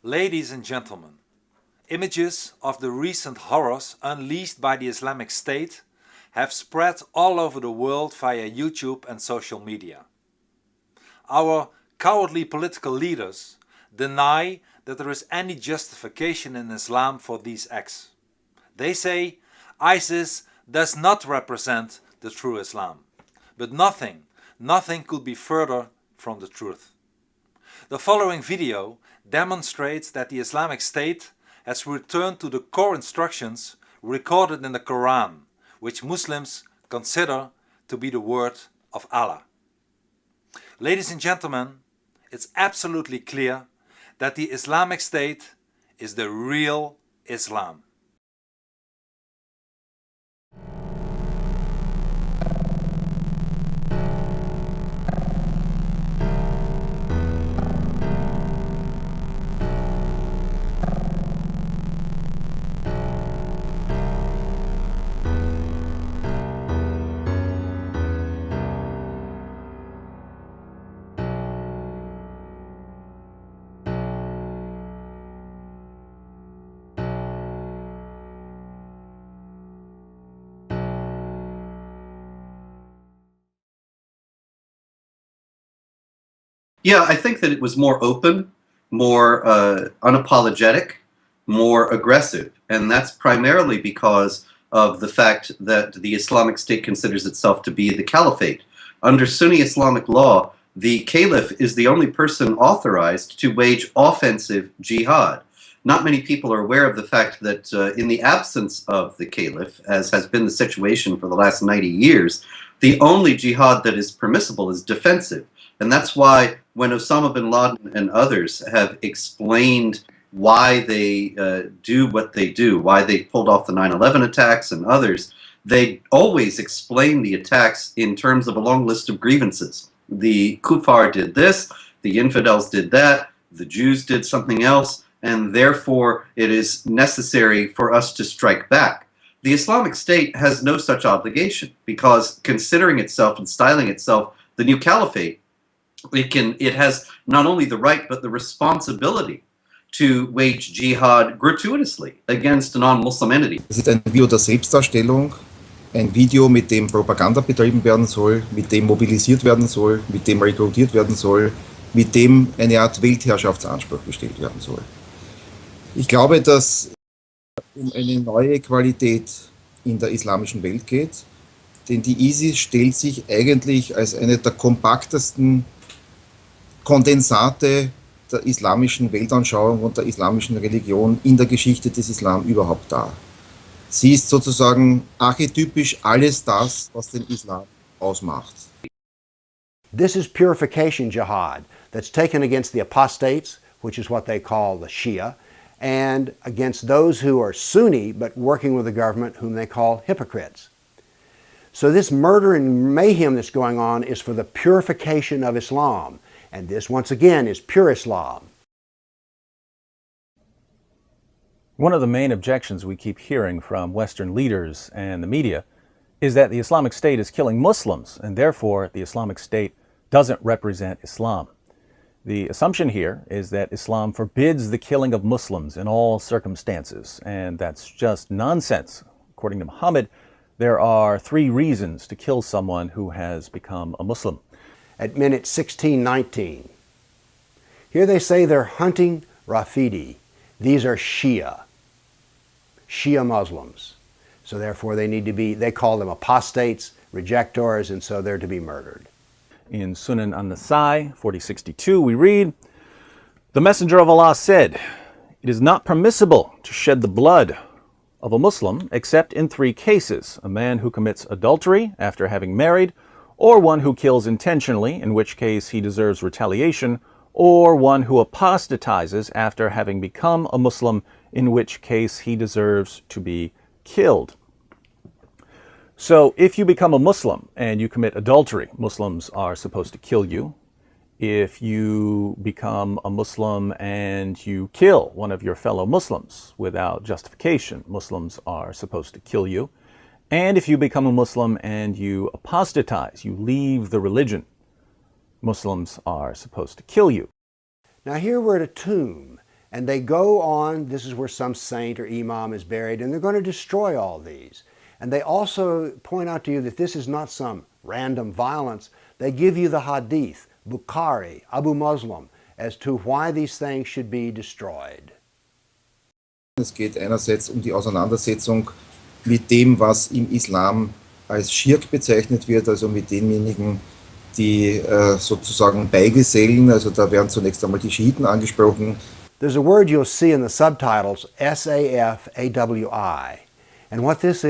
Ladies and gentlemen, images of the recent horrors unleashed by the Islamic State have spread all over the world via YouTube and social media. Our cowardly political leaders deny that there is any justification in Islam for these acts. They say ISIS does not represent the true Islam, but nothing could be further from the truth. The following video demonstrates that the Islamic State has returned to the core instructions recorded in the Quran, which Muslims consider to be the word of Allah. Ladies and gentlemen, it's absolutely clear that the Islamic State is the real Islam. Yeah, I think that it was more open, more unapologetic, more aggressive. And that's primarily because of the fact that the Islamic State considers itself to be the caliphate. Under Sunni Islamic law, the caliph is the only person authorized to wage offensive jihad. Not many people are aware of the fact that in the absence of the caliph, as has been the situation for the last 90 years, the only jihad that is permissible is defensive. And that's why when Osama bin Laden and others have explained why they do what they do, why they pulled off the 9/11 attacks and others, they always explain the attacks in terms of a long list of grievances. The kuffar did this, the infidels did that, the Jews did something else, and therefore it is necessary for us to strike back. The Islamic State has no such obligation because considering itself and styling itself the new caliphate, it has not only the right but the responsibility to wage jihad gratuitously against a non-Muslim entity. Es ist ein Video der Selbstdarstellung, ein Video, mit dem Propaganda betrieben werden soll, mit dem mobilisiert werden soll, mit dem rekrutiert werden soll, mit dem eine Art Weltherrschaftsanspruch gestellt werden soll. Ich glaube, dass es um eine neue Qualität in der islamischen Welt geht, denn die ISIS stellt sich eigentlich als eine der kompaktesten Kondensate der islamischen Weltanschauung und der islamischen Religion in der Geschichte des Islam überhaupt dar. Sie ist sozusagen archetypisch alles das, was den Islam ausmacht. This is purification jihad that's taken against the apostates, which is what they call the Shia, and against those who are Sunni but working with the government, whom they call hypocrites. So this murder and mayhem that's going on is for the purification of Islam. And this, once again, is pure Islam. One of the main objections we keep hearing from Western leaders and the media is that the Islamic State is killing Muslims, and therefore the Islamic State doesn't represent Islam. The assumption here is that Islam forbids the killing of Muslims in all circumstances, and that's just nonsense. According to Muhammad, there are 3 reasons to kill someone who has become a Muslim. At minute 16:19. Here they say they're hunting Rafidi. These are Shia Muslims. So therefore they call them apostates, rejectors, and so they're to be murdered. In Sunan an-Nasai 4062 we read, "The Messenger of Allah said, it is not permissible to shed the blood of a Muslim except in 3 cases, a man who commits adultery after having married, or one who kills intentionally, in which case he deserves retaliation, or one who apostatizes after having become a Muslim, in which case he deserves to be killed." So if you become a Muslim and you commit adultery, Muslims are supposed to kill you. If you become a Muslim and you kill one of your fellow Muslims without justification, Muslims are supposed to kill you. And if you become a Muslim and you apostatize, you leave the religion, Muslims are supposed to kill you. Now here we're at a tomb, And they go on, this is where some saint or imam is buried, and they're going to destroy all these. And they also point out to you that this is not some random violence. They give you the hadith, Bukhari, Abu Muslim, as to why these things should be destroyed. Es geht einerseits die Auseinandersetzung mit dem, was im Islam als Schirk bezeichnet wird, also mit denjenigen, die sozusagen beigesellen. Also da werden zunächst einmal die Schiiten angesprochen. There's a word you'll see in the subtitles, S-A-F-A-W-I. And what this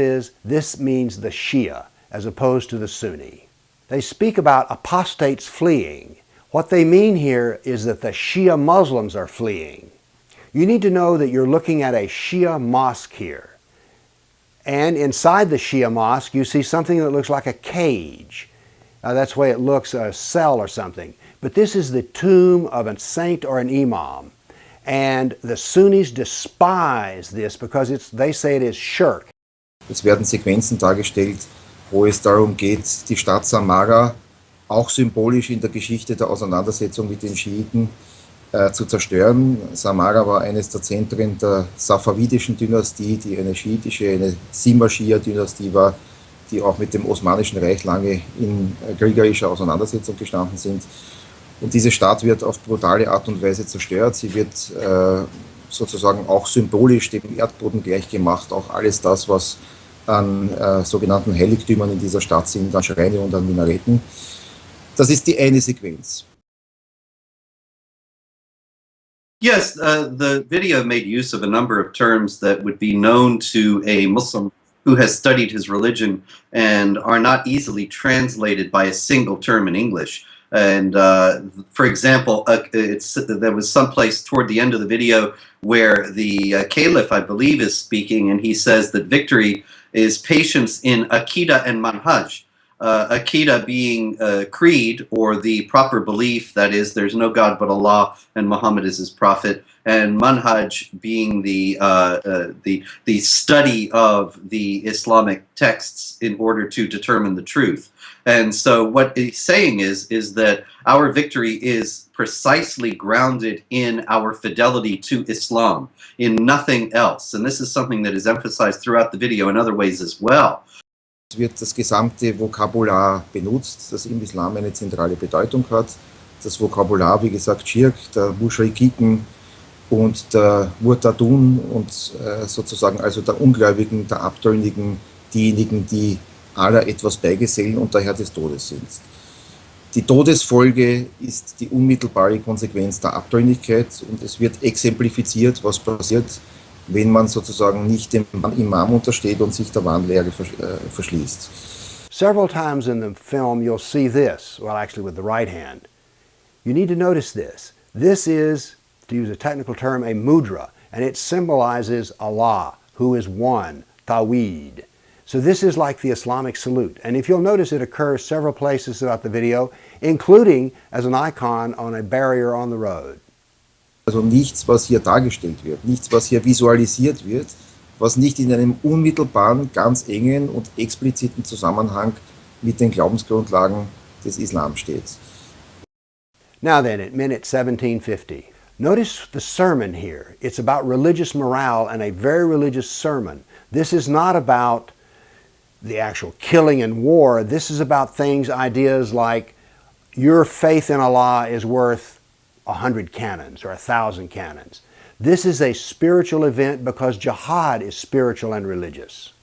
means the Shia as opposed to the Sunni. They speak about apostates fleeing. What they mean here is that the Shia Muslims are fleeing. You need to know that you're looking at a Shia mosque here. And inside the Shia mosque, you see something that looks like a cage. That's the way it looks, a cell or something. But this is the tomb of a saint or an imam. And the Sunnis despise this because they say it is shirk. Es werden Sequenzen dargestellt, wo es darum geht, die Stadt Samarra, auch symbolisch in der Geschichte der Auseinandersetzung mit den Schiiten, zu zerstören. Samarra war eines der Zentren der safavidischen Dynastie, die eine schiitische, eine Simma-Schia-Dynastie war, die auch mit dem Osmanischen Reich lange in kriegerischer Auseinandersetzung gestanden sind. Und diese Stadt wird auf brutale Art und Weise zerstört. Sie wird sozusagen auch symbolisch dem Erdboden gleichgemacht. Auch alles das, was an sogenannten Heiligtümern in dieser Stadt sind, an Schreine und an Minareten. Das ist die eine Sequenz. Yes, the video made use of a number of terms that would be known to a Muslim who has studied his religion and are not easily translated by a single term in English. And for example, there was someplace toward the end of the video where the caliph, I believe, is speaking, and he says that victory is patience in Aqidah and Manhaj. Aqidah being creed, or the proper belief, that is, there's no God but Allah and Muhammad is his prophet, and Manhaj being the study of the Islamic texts in order to determine the truth. And so what he's saying is that our victory is precisely grounded in our fidelity to Islam, in nothing else. And this is something that is emphasized throughout the video in other ways as well. Es wird das gesamte Vokabular benutzt, das im Islam eine zentrale Bedeutung hat. Das Vokabular, wie gesagt, Schirk, der Muschrikiken und der Murtadun und sozusagen also der Ungläubigen, der Abtrünnigen, diejenigen, die aller etwas beigesellen und daher des Todes sind. Die Todesfolge ist die unmittelbare Konsequenz der Abtrünnigkeit und es wird exemplifiziert, was passiert, wenn man sozusagen nicht dem Imam untersteht und sich der wahren Lehre verschließt. Several times in the film you'll see this, well actually with the right hand. You need to notice this. This is, to use a technical term, a mudra, and it symbolizes Allah, who is one, Tawheed. So this is like the Islamic salute. And if you'll notice, it occurs several places throughout the video, including as an icon on a barrier on the road. Also nichts, was hier dargestellt wird, nichts, was hier visualisiert wird, was nicht in einem unmittelbaren, ganz engen und expliziten Zusammenhang mit den Glaubensgrundlagen des Islam steht. Now then, at minute 1750, notice the sermon here. It's about religious morale and a very religious sermon. This is not about the actual killing and war. This is about things, ideas like your faith in Allah is worth 100 cannons or 1,000 cannons. This is a spiritual event because jihad is spiritual and religious.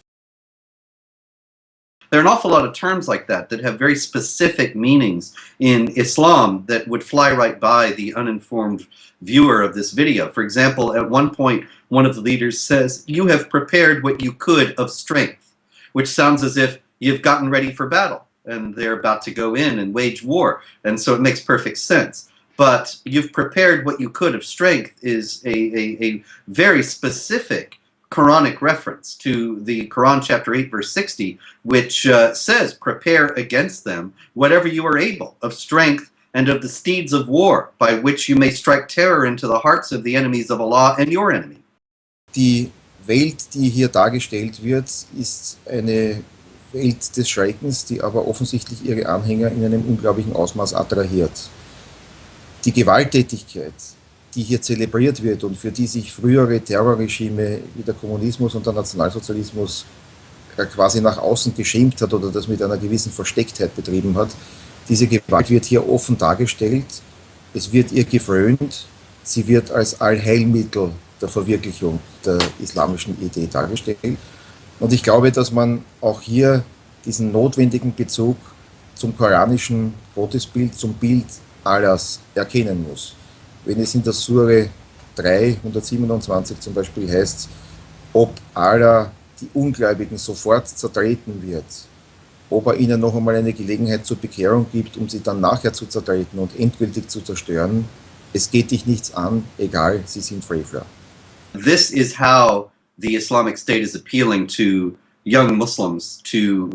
There are an awful lot of terms like that have very specific meanings in Islam that would fly right by the uninformed viewer of this video. For example, at one point, one of the leaders says, "You have prepared what you could of strength," which sounds as if you've gotten ready for battle and they're about to go in and wage war. And so it makes perfect sense. But you've prepared what you could of strength is a very specific Quranic reference to the Quran chapter 8 verse 60, which says, "Prepare against them whatever you are able of strength and of the steeds of war, by which you may strike terror into the hearts of the enemies of Allah and your enemy." Die Welt, die hier dargestellt wird, ist eine Welt des Schreckens, die aber offensichtlich ihre Anhänger in einem unglaublichen Ausmaß attrahiert. Die Gewalttätigkeit, die hier zelebriert wird und für die sich frühere Terrorregime wie der Kommunismus und der Nationalsozialismus quasi nach außen geschämt hat oder das mit einer gewissen Verstecktheit betrieben hat, diese Gewalt wird hier offen dargestellt, es wird ihr gefrönt, sie wird als Allheilmittel der Verwirklichung der islamischen Idee dargestellt. Und ich glaube, dass man auch hier diesen notwendigen Bezug zum koranischen Gottesbild, zum Bild Allahs erkennen muss. Wenn es in der Sure 3, 127 zum Beispiel heißt, ob Allah die Ungläubigen sofort zertreten wird, ob er ihnen noch einmal eine Gelegenheit zur Bekehrung gibt, um sie dann nachher zu zertreten und endgültig zu zerstören. Es geht dich nichts an, egal, sie sind Frevler. This is how the Islamic State is appealing to young Muslims to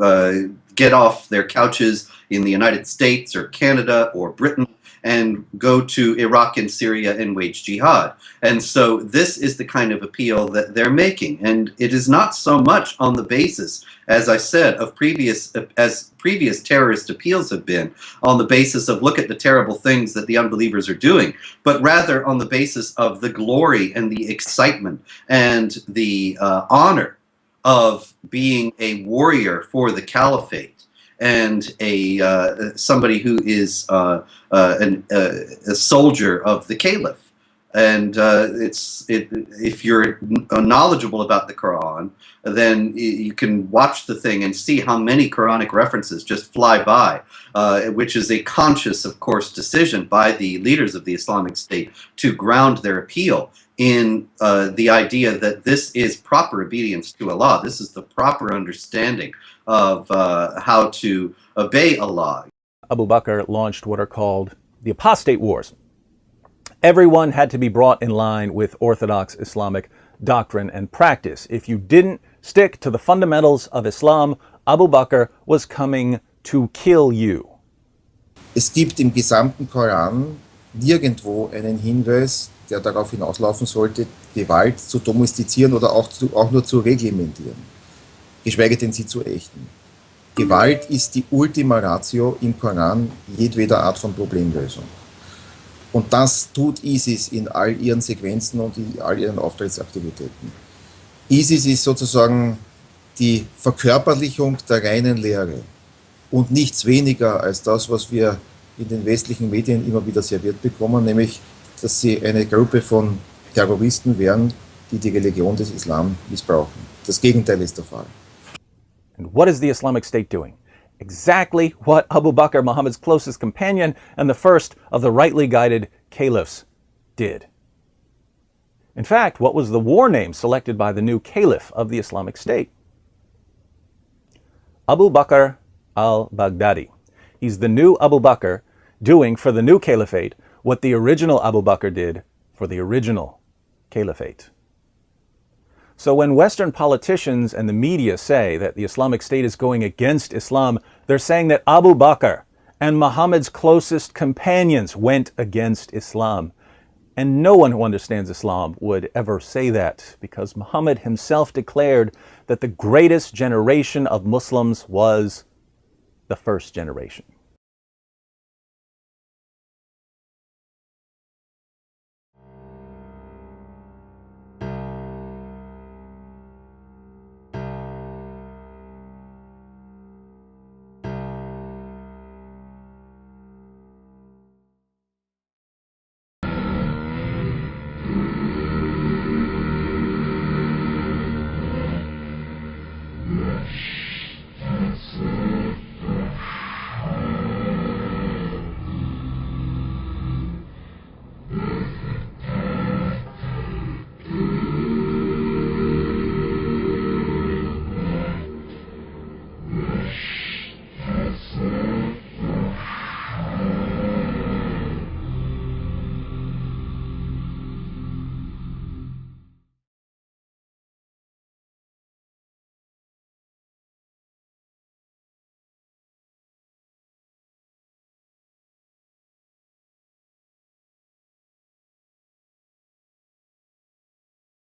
get off their couches in the United States or Canada or Britain and go to Iraq and Syria and wage jihad. And so this is the kind of appeal that they're making. And it is not so much on the basis, as I said, of previous terrorist appeals have been, on the basis of look at the terrible things that the unbelievers are doing, but rather on the basis of the glory and the excitement and the honor of being a warrior for the caliphate and somebody who is a soldier of the caliph. And if you're knowledgeable about the Quran, then you can watch the thing and see how many Quranic references just fly by, which is a conscious, of course, decision by the leaders of the Islamic State to ground their appeal in the idea that this is proper obedience to Allah. This is the proper understanding of how to obey Allah. Abu Bakr launched what are called the apostate wars. Everyone had to be brought in line with Orthodox Islamic doctrine and practice. If you didn't stick to the fundamentals of Islam, Abu Bakr was coming to kill you. Es gibt im gesamten Koran nirgendwo einen Hinweis, der darauf hinauslaufen sollte, Gewalt zu domestizieren oder auch nur zu reglementieren, geschweige denn sie zu ächten. Gewalt ist die Ultima Ratio im Koran jedweder Art von Problemlösung. Und das tut ISIS in all ihren Sequenzen und in all ihren Auftrittsaktivitäten. ISIS ist sozusagen die Verkörperlichung der reinen Lehre und nichts weniger als das, was wir in den westlichen Medien immer wieder serviert bekommen, nämlich, dass sie eine Gruppe von Terroristen wären, die die Religion des Islam missbrauchen. Das Gegenteil ist der Fall. And what is the Islamic State doing? Exactly what Abu Bakr, Muhammad's closest companion and the first of the rightly guided caliphs, did. In fact, what was the war name selected by the new caliph of the Islamic State? Abu Bakr al-Baghdadi. He's the new Abu Bakr doing for the new caliphate what the original Abu Bakr did for the original caliphate. So when Western politicians and the media say that the Islamic State is going against Islam, they're saying that Abu Bakr and Muhammad's closest companions went against Islam. And no one who understands Islam would ever say that, because Muhammad himself declared that the greatest generation of Muslims was the first generation.